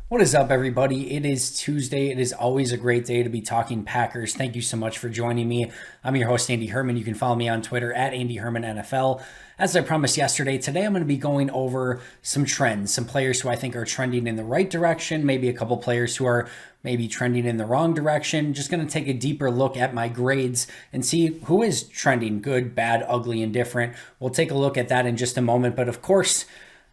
What is up, everybody? It is Tuesday. It is always a great day to be talking Packers. Thank you so much for joining me. I'm your host, Andy Herman. You can follow me on Twitter at Andy Herman NFL. As I promised yesterday, today I'm going to be going over some trends, some players who I think are trending in the right direction, maybe a couple players who are maybe trending in the wrong direction. Just going to take a deeper look at my grades and see who is trending good, bad, ugly, and different. We'll take a look at that in just a moment. But of course,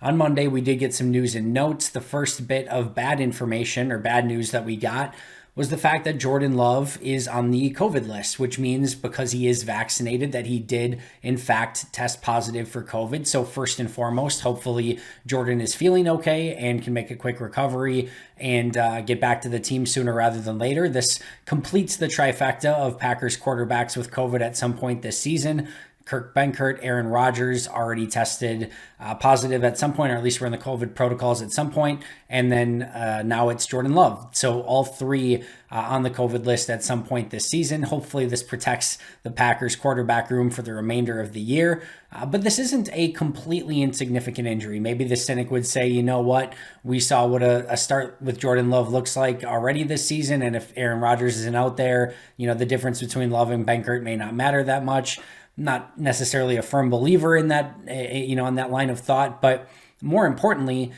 on Monday, we did get some news and notes. The first bit of bad information or bad news that we got was the fact that Jordan Love is on the COVID list, which means because he is vaccinated that he did in fact test positive for COVID. So first and foremost, hopefully Jordan is feeling okay and can make a quick recovery and get back to the team sooner rather than later. This completes the trifecta of Packers quarterbacks with COVID at some point this season. Kurt Benkert, Aaron Rodgers already tested positive at some point, or at least were in the COVID protocols at some point. And then now it's Jordan Love. So all three on the COVID list at some point this season. Hopefully this protects the Packers quarterback room for the remainder of the year. But this isn't a completely insignificant injury. Maybe the cynic would say, you know what? We saw what a start with Jordan Love looks like already this season. And if Aaron Rodgers isn't out there, the difference between Love and Benkert may not matter that much. Not necessarily a firm believer in that, in that line of thought, but more importantly,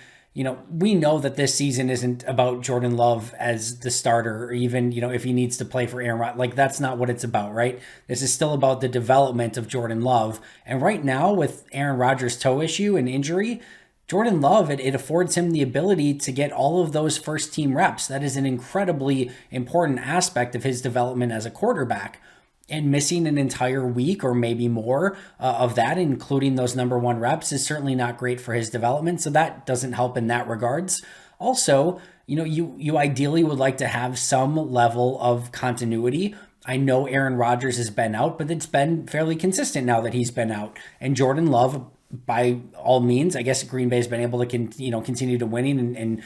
we know that this season isn't about Jordan Love as the starter, or even, if he needs to play for Aaron Rodgers. Like, that's not what it's about, right? This is still about the development of Jordan Love. And right now, with Aaron Rodgers' toe issue and injury, Jordan Love, it affords him the ability to get all of those first team reps. That is an incredibly important aspect of his development as a quarterback. And missing an entire week or maybe more of that, including those number one reps, is certainly not great for his development. So that doesn't help in that regards. Also, you ideally would like to have some level of continuity. I know Aaron Rodgers has been out, but it's been fairly consistent now that he's been out. And Jordan Love, by all means, I guess Green Bay has been able to continue to winning and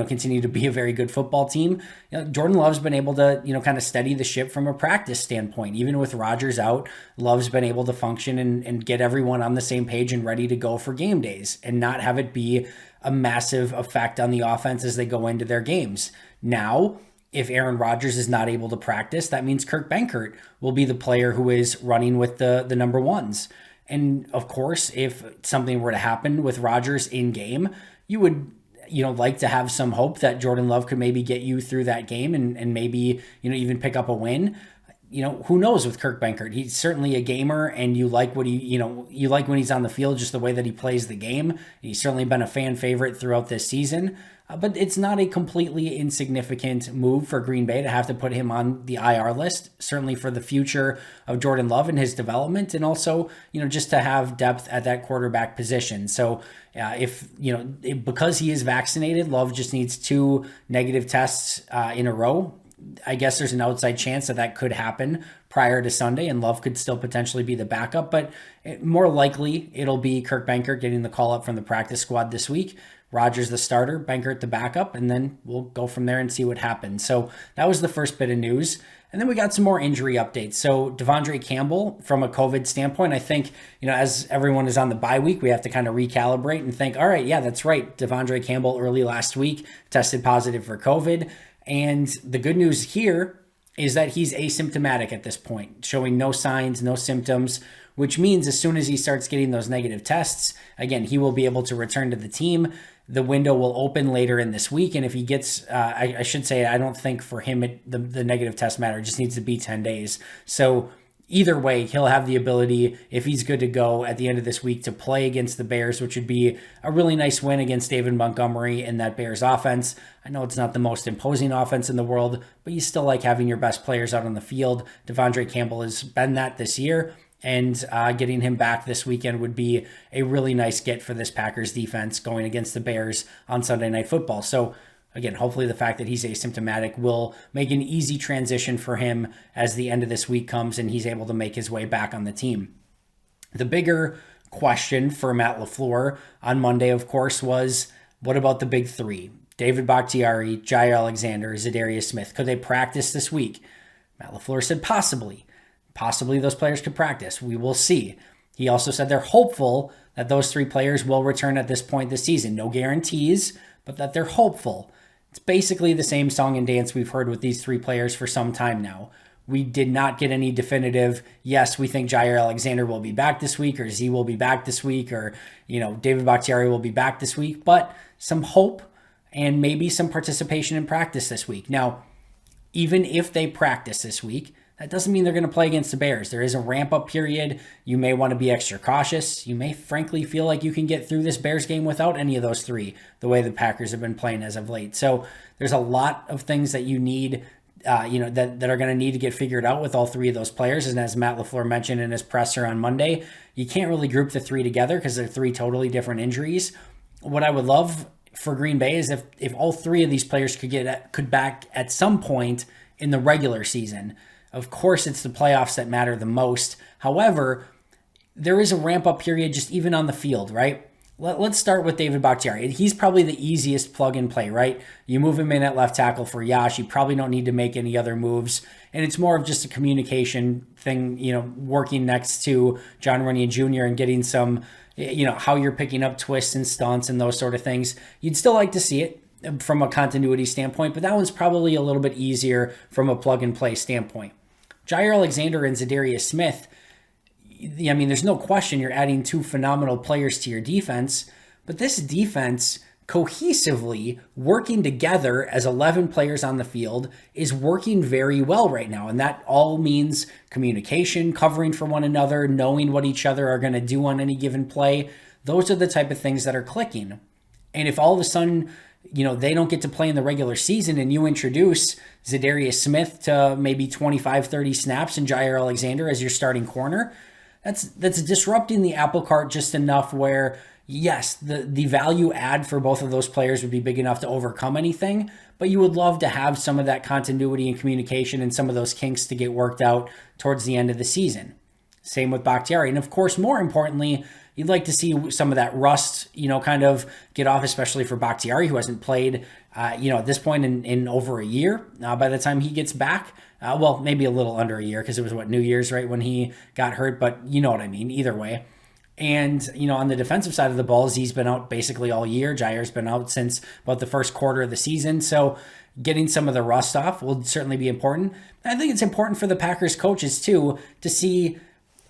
continue to be a very good football team. Jordan Love's been able to kind of steady the ship from a practice standpoint. Even with Rodgers out, Love's been able to function and get everyone on the same page and ready to go for game days and not have it be a massive effect on the offense as they go into their games. Now, if Aaron Rodgers is not able to practice, that means Kurt Benkert will be the player who is running with the number ones. And of course, if something were to happen with Rodgers in game, you would, like to have some hope that Jordan Love could maybe get you through that game and maybe, even pick up a win. Who knows with Kurt Benkert? He's certainly a gamer, and you like what you like when he's on the field, just the way that he plays the game. He's certainly been a fan favorite throughout this season. But it's not a completely insignificant move for Green Bay to have to put him on the IR list, certainly for the future of Jordan Love and his development, and also, just to have depth at that quarterback position. So because he is vaccinated, Love just needs 2 negative tests in a row. I guess there's an outside chance that could happen prior to Sunday, and Love could still potentially be the backup, but more likely it'll be Kurt Benkert getting the call up from the practice squad this week. Rodgers the starter, Benkert the backup, and then we'll go from there and see what happens. So that was the first bit of news. And then we got some more injury updates. So Devondre Campbell, from a COVID standpoint, I think, as everyone is on the bye week, we have to kind of recalibrate and think, all right, yeah, that's right. Devondre Campbell early last week tested positive for COVID. And the good news here is that he's asymptomatic at this point, showing no signs, no symptoms, which means as soon as he starts getting those negative tests, again, he will be able to return to the team. The window will open later in this week. And if he gets, I should say, I don't think for him, the negative test matter. It just needs to be 10 days. So either way, he'll have the ability, if he's good to go at the end of this week, to play against the Bears, which would be a really nice win against David Montgomery and that Bears offense. I know it's not the most imposing offense in the world, but you still like having your best players out on the field. Devondre Campbell has been that this year. And getting him back this weekend would be a really nice get for this Packers defense going against the Bears on Sunday Night Football. So again, hopefully the fact that he's asymptomatic will make an easy transition for him as the end of this week comes and he's able to make his way back on the team. The bigger question for Matt LaFleur on Monday, of course, was what about the big three? David Bakhtiari, Jair Alexander, Za'Darius Smith. Could they practice this week? Matt LaFleur said possibly. Possibly those players could practice. We will see. He also said they're hopeful that those 3 players will return at this point this season. No guarantees, but that they're hopeful. It's basically the same song and dance we've heard with these three players for some time now. We did not get any definitive, yes, we think Jair Alexander will be back this week, or Z will be back this week, or, David Bakhtiari will be back this week, but some hope and maybe some participation in practice this week. Now, even if they practice this week, that doesn't mean they're going to play against the Bears. There is a ramp-up period. You may want to be extra cautious. You may frankly feel like you can get through this Bears game without any of those three, the way the Packers have been playing as of late. So there's a lot of things that you need, that are going to need to get figured out with all three of those players. And as Matt LaFleur mentioned in his presser on Monday, you can't really group the three together because they're three totally different injuries. What I would love for Green Bay is if all three of these players could back at some point in the regular season. Of course, it's the playoffs that matter the most. However, there is a ramp-up period just even on the field, right? Let's start with David Bakhtiari. He's probably the easiest plug and play, right? You move him in at left tackle for Yash. You probably don't need to make any other moves. And it's more of just a communication thing, working next to Jon Runyan Jr. and getting some, how you're picking up twists and stunts and those sort of things. You'd still like to see it from a continuity standpoint, but that one's probably a little bit easier from a plug and play standpoint. Jair Alexander and Za'Darius Smith, there's no question you're adding two phenomenal players to your defense, but this defense cohesively working together as 11 players on the field is working very well right now. And that all means communication, covering for one another, knowing what each other are going to do on any given play. Those are the type of things that are clicking. And if all of a sudden, they don't get to play in the regular season and you introduce Za'Darius Smith to maybe 25, 30 snaps and Jair Alexander as your starting corner, that's disrupting the apple cart just enough where, yes, the value add for both of those players would be big enough to overcome anything, but you would love to have some of that continuity and communication and some of those kinks to get worked out towards the end of the season. Same with Bakhtiari. And of course, more importantly, you'd like to see some of that rust, kind of get off, especially for Bakhtiari, who hasn't played, at this point in over a year. By the time he gets back, maybe a little under a year because it was New Year's, right, when he got hurt, but you know what I mean, either way. And, on the defensive side of the ball, Z's been out basically all year. Jair's been out since about the first quarter of the season. So getting some of the rust off will certainly be important. I think it's important for the Packers coaches, too, to see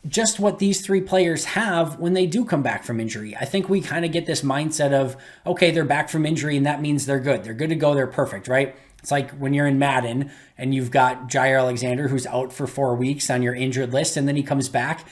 just what these three players have when they do come back from injury. I think we kind of get this mindset of, okay, they're back from injury and that means they're good. They're good to go. They're perfect, right? It's like when you're in Madden and you've got Jair Alexander who's out for 4 weeks on your injured list and then he comes back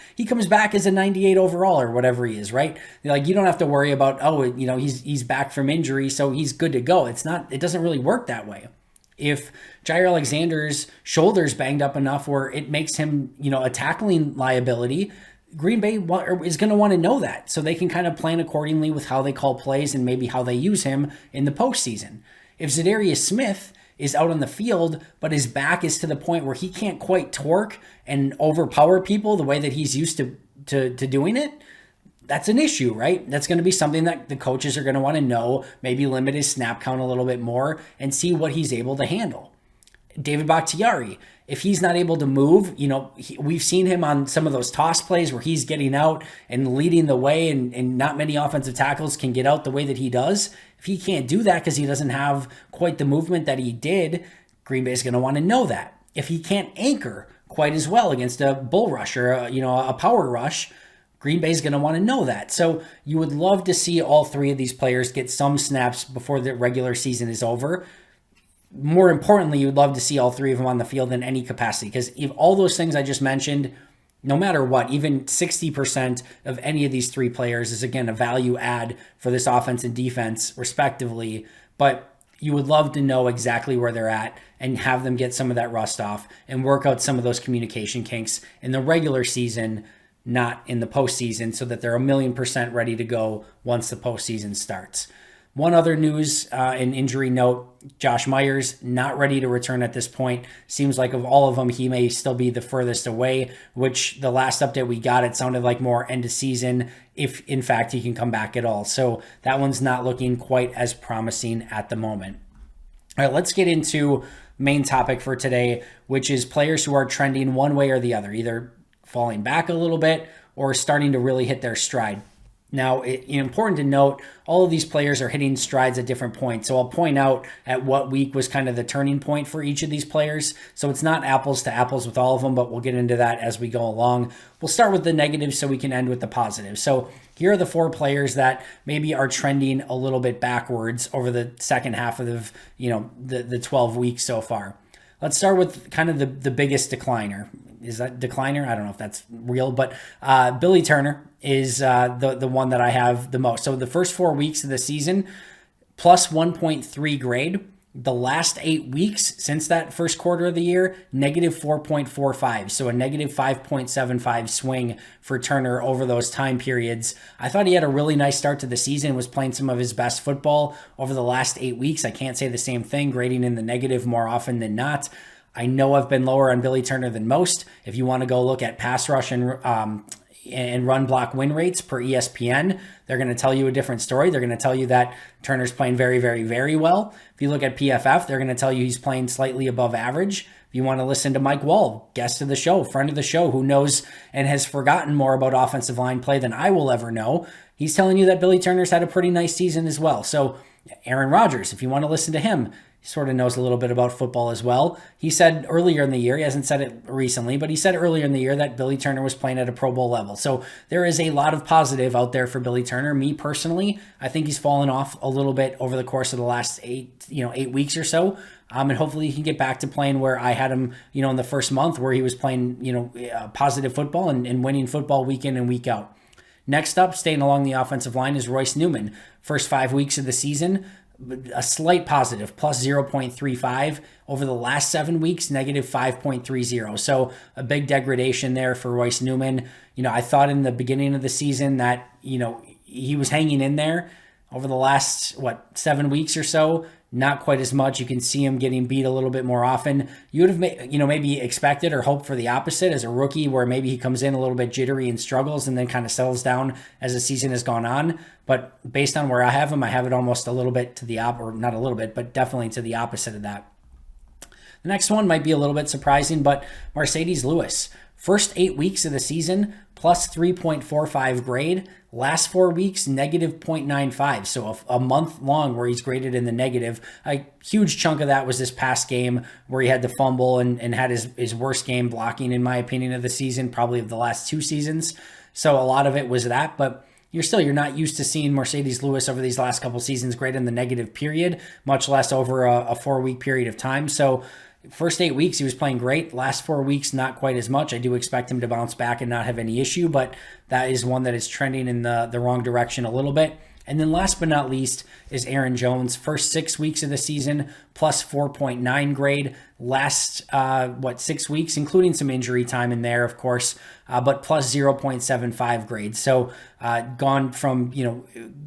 as a 98 overall or whatever he is, right? Like, you don't have to worry about, he's back from injury, so he's good to go. It doesn't really work that way. If Jair Alexander's shoulder's banged up enough where it makes him, a tackling liability, Green Bay is going to want to know that so they can kind of plan accordingly with how they call plays and maybe how they use him in the postseason. If Za'Darius Smith is out on the field, but his back is to the point where he can't quite torque and overpower people the way that he's used to doing it, that's an issue, right? That's going to be something that the coaches are going to want to know, maybe limit his snap count a little bit more and see what he's able to handle. David Bakhtiari, if he's not able to move, we've seen him on some of those toss plays where he's getting out and leading the way and not many offensive tackles can get out the way that he does. If he can't do that because he doesn't have quite the movement that he did, Green Bay is going to want to know that. If he can't anchor quite as well against a bull rush or a power rush, Green Bay is going to want to know that. So you would love to see all three of these players get some snaps before the regular season is over. More importantly, you'd love to see all three of them on the field in any capacity, because if all those things I just mentioned, no matter what, even 60% of any of these three players is, again, a value add for this offense and defense, respectively. But you would love to know exactly where they're at and have them get some of that rust off and work out some of those communication kinks in the regular season, not in the postseason, so that they're 1,000,000% ready to go once the postseason starts. One other news and injury note, Josh Myers not ready to return at this point. Seems like of all of them, he may still be the furthest away, which the last update we got, it sounded like more end of season, if in fact he can come back at all. So that one's not looking quite as promising at the moment. All right, let's get into main topic for today, which is players who are trending one way or the other, either falling back a little bit or starting to really hit their stride. Now, important to note, all of these players are hitting strides at different points. So I'll point out at what week was kind of the turning point for each of these players. So it's not apples to apples with all of them, but we'll get into that as we go along. We'll start with the negatives so we can end with the positives. So here are the 4 players that maybe are trending a little bit backwards over the second half of the 12 weeks so far. Let's start with kind of the biggest decliner. Is that decliner? I don't know if that's real, but Billy Turner is the one that I have the most. So the first 4 weeks of the season, plus 1.3 grade. The last 8 weeks since that first quarter of the year, negative 4.45. So a negative 5.75 swing for Turner over those time periods. I thought he had a really nice start to the season, was playing some of his best football over the last 8 weeks. I can't say the same thing, grading in the negative more often than not. I know I've been lower on Billy Turner than most. If you want to go look at pass rush and run block win rates per ESPN, they're going to tell you a different story. They're going to tell you that Turner's playing very, very, very well. If you look at PFF, they're going to tell you he's playing slightly above average. If you want to listen to Mike Wall, guest of the show, friend of the show, who knows and has forgotten more about offensive line play than I will ever know, he's telling you that Billy Turner's had a pretty nice season as well. So Aaron Rodgers, if you want to listen to him, he sort of knows a little bit about football as well. He said earlier in the year, he hasn't said it recently, but he said earlier in the year that Billy Turner was playing at a Pro Bowl level. So there is a lot of positive out there for Billy Turner. Me personally, I think he's fallen off a little bit over the course of the last 8 weeks or so. And hopefully he can get back to playing where I had him, in the first month, where he was playing, positive football and winning football week in and week out. Next up, staying along the offensive line, is Royce Newman. First 5 weeks of the season, a slight positive, plus 0.35. Over the last 7 weeks, negative 5.30. So a big degradation there for Royce Newman. I thought in the beginning of the season that, he was hanging in there. Over the last, 7 weeks or so, not quite as much. You can see him getting beat a little bit more often. You would have, maybe expected or hoped for the opposite as a rookie, where maybe he comes in a little bit jittery and struggles and then kind of settles down as the season has gone on. But based on where I have him, I have it almost a little bit to the or not a little bit, but definitely to the opposite of that. The next one might be a little bit surprising, but Marcedes Lewis. First 8 weeks of the season, plus 3.45 grade. Last 4 weeks, negative 0.95. So a month long where he's graded in the negative. A huge chunk of that was this past game where he had to fumble and had his worst game blocking, in my opinion, of the season, probably of the last 2 seasons. So a lot of it was that, but you're not used to seeing Marcedes Lewis over these last couple seasons grade in the negative period, much less over a 4-week period of time. So first 8 weeks, he was playing great. Last 4 weeks, not quite as much. I do expect him to bounce back and not have any issue, but that is one that is trending in the wrong direction a little bit. And then last but not least is Aaron Jones. First 6 weeks of the season, plus 4.9 grade. Last, 6 weeks, including some injury time in there, of course, but plus 0.75 grade. So gone from,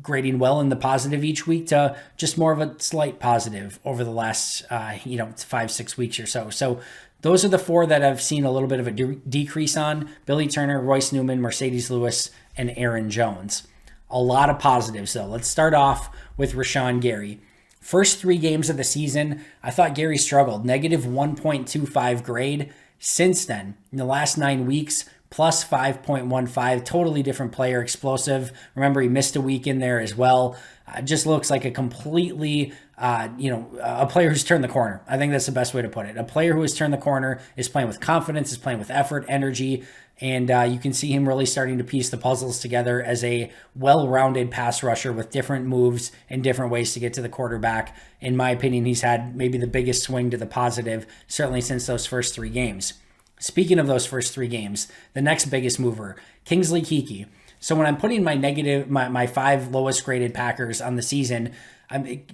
grading well in the positive each week to just more of a slight positive over the last, 5-6 weeks or so. So those are the 4 that I've seen a little bit of a decrease on: Billy Turner, Royce Newman, Marcedes Lewis, and Aaron Jones. A lot of positives, though. Let's start off with Rashawn Gary. First 3 games of the season, I thought Gary struggled. Negative 1.25 grade. Since then, in the last 9 weeks, plus 5.15. Totally different player, explosive. Remember, he missed a week in there as well. Just looks like a completely, a player who's turned the corner. I think that's the best way to put it. A player who has turned the corner, is playing with confidence, is playing with effort, energy, and you can see him really starting to piece the puzzles together as a well-rounded pass rusher with different moves and different ways to get to the quarterback. In my opinion, he's had maybe the biggest swing to the positive, certainly since those first 3 games. Speaking of those first 3 games, the next biggest mover, Kingsley Keke. So when I'm putting my 5 lowest graded Packers on the season,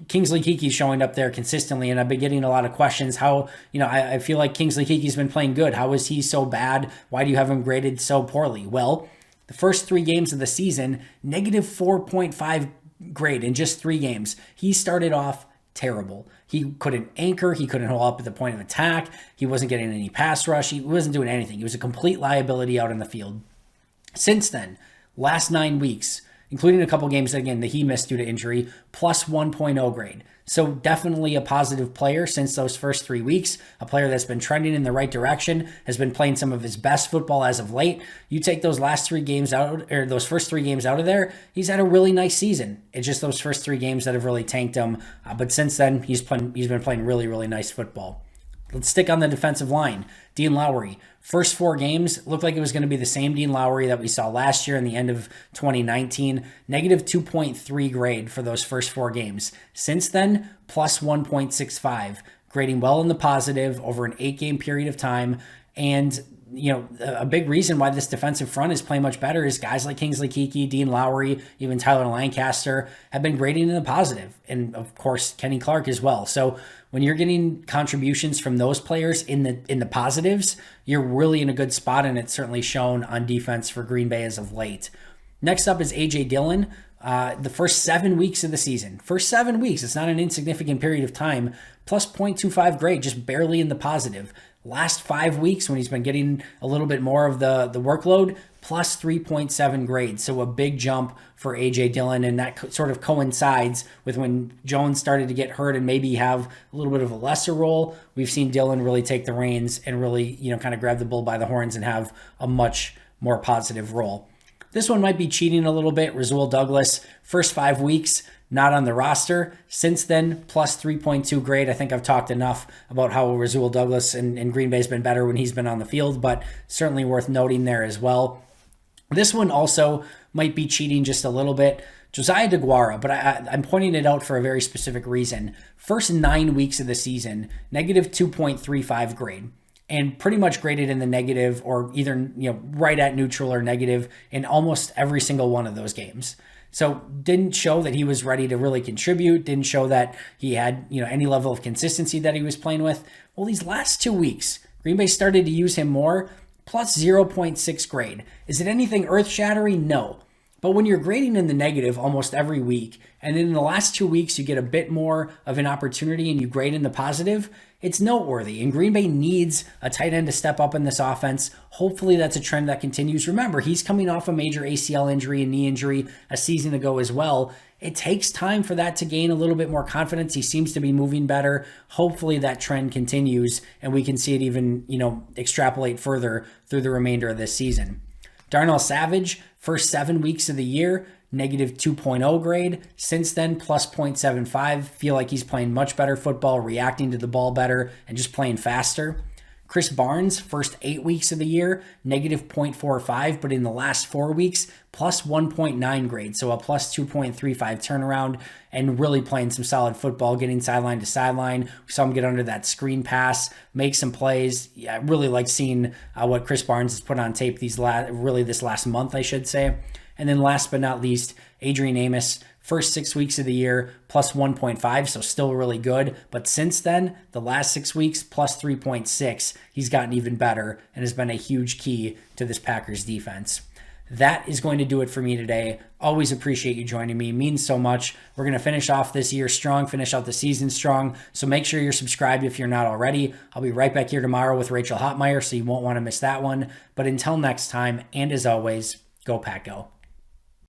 Kingsley Keke's showing up there consistently, and I've been getting a lot of questions. How, I feel like Kingsley Keke's been playing good. How is he so bad? Why do you have him graded so poorly? Well, the first 3 games of the season, negative 4.5 grade in just 3 games. He started off terrible. He couldn't anchor. He couldn't hold up at the point of attack. He wasn't getting any pass rush. He wasn't doing anything. He was a complete liability out in the field. Since then, last 9 weeks, including a couple games, again, that he missed due to injury, plus 1.0 grade. So definitely a positive player since those first 3 weeks, a player that's been trending in the right direction, has been playing some of his best football as of late. You take those last 3 games out, or those first 3 games out of there, he's had a really nice season. It's just those first 3 games that have really tanked him. But since then, he's been playing really, really nice football. Let's stick on the defensive line. Dean Lowry, first 4 games, looked like it was going to be the same Dean Lowry that we saw last year in the end of 2019. Negative 2.3 grade for those first 4 games. Since then, plus 1.65, grading well in the positive over an 8-game period of time. And a big reason why this defensive front is playing much better is guys like Kingsley Keke, Dean Lowry, even Tyler Lancaster have been grading in the positive. And of course, Kenny Clark as well. So when you're getting contributions from those players in the positives, you're really in a good spot, and it's certainly shown on defense for Green Bay as of late. Next up is A.J. Dillon. The first 7 weeks of the season. First 7 weeks, it's not an insignificant period of time, plus 0.25 grade, just barely in the positive. Last 5 weeks, when he's been getting a little bit more of the workload, plus 3.7 grade. So a big jump for A.J. Dillon, and that sort of coincides with when Jones started to get hurt and maybe have a little bit of a lesser role. We've seen Dillon really take the reins and really, kind of grab the bull by the horns and have a much more positive role. This one might be cheating a little bit. Rasul Douglas, first 5 weeks, not on the roster. Since then, plus 3.2 grade. I think I've talked enough about how Rasul Douglas and Green Bay's been better when he's been on the field, but certainly worth noting there as well. This one also might be cheating just a little bit. Josiah DeGuara, but I'm pointing it out for a very specific reason. First 9 weeks of the season, negative 2.35 grade. And pretty much graded in the negative, or either right at neutral or negative in almost every single one of those games. So didn't show that he was ready to really contribute, didn't show that he had any level of consistency that he was playing with. Well, these last 2 weeks, Green Bay started to use him more, plus 0.6 grade. Is it anything earth-shattering? No. But when you're grading in the negative almost every week, and then in the last 2 weeks you get a bit more of an opportunity and you grade in the positive, it's noteworthy. And Green Bay needs a tight end to step up in this offense. Hopefully that's a trend that continues. Remember, he's coming off a major ACL injury and knee injury a season ago as well. It takes time for that to gain a little bit more confidence. He seems to be moving better. Hopefully that trend continues and we can see it even, extrapolate further through the remainder of this season. Darnell Savage, first 7 weeks of the year, negative 2.0 grade. Since then, plus 0.75. Feel like he's playing much better football, reacting to the ball better, and just playing faster. Chris Barnes, first 8 weeks of the year, negative 0.45, but in the last 4 weeks, plus 1.9 grade. So a plus 2.35 turnaround, and really playing some solid football, getting sideline to sideline. We saw him get under that screen pass, make some plays. Yeah, I really like seeing what Chris Barnes has put on tape this last month, I should say. And then last but not least, Adrian Amos, first 6 weeks of the year, plus 1.5, so still really good. But since then, the last 6 weeks, plus 3.6, he's gotten even better and has been a huge key to this Packers defense. That is going to do it for me today. Always appreciate you joining me. It means so much. We're going to finish off this year strong, finish out the season strong. So make sure you're subscribed if you're not already. I'll be right back here tomorrow with Rachel Hotmeyer, so you won't want to miss that one. But until next time, and as always, go Pack Go.